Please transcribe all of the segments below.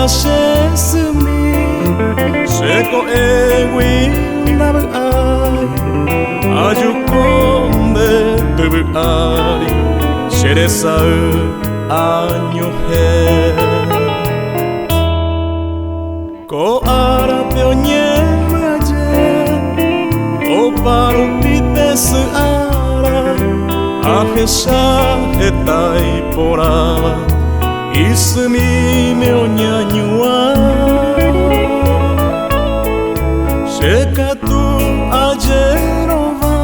sesumi Seko egui nabu ai Aju konde tubu ari Şeresau año he Ko ara peo nyemu aje O paru pitesu ara Ahesha hetai porava Isumi meu nyanyua Shekatu ajerova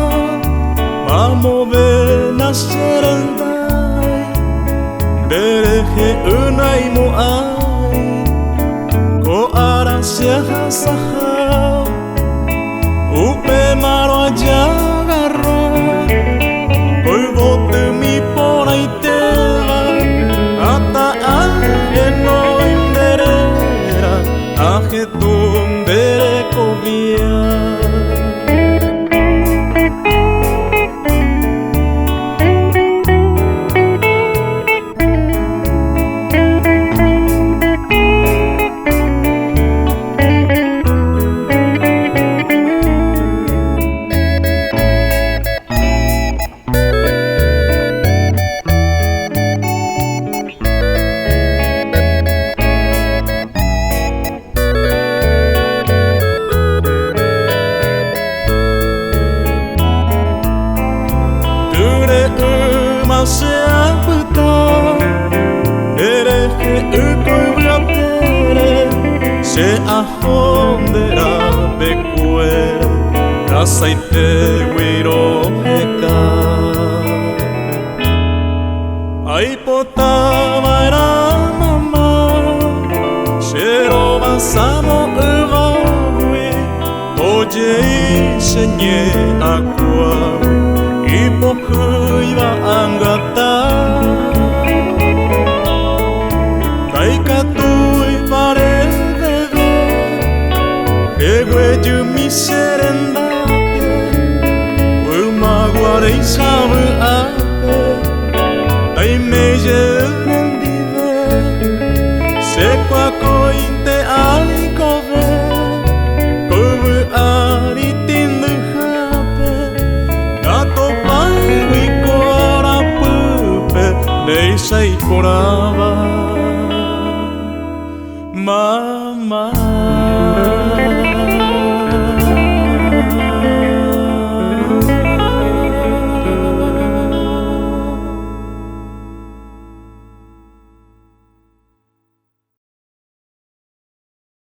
Mamove nascerandai Derehe unai mo ai Ko ara sehasahau Upe maro ajagarro Koi votu mi ponai teva Ata ahe no inderera Ahe tundere kovia Se aputa Ereje ukoibratere Se ahondera bekuere Rasaite wiro heka Aipota vaira mama Shero masamo uvagui Ojei senye aqua Ipokuiva angata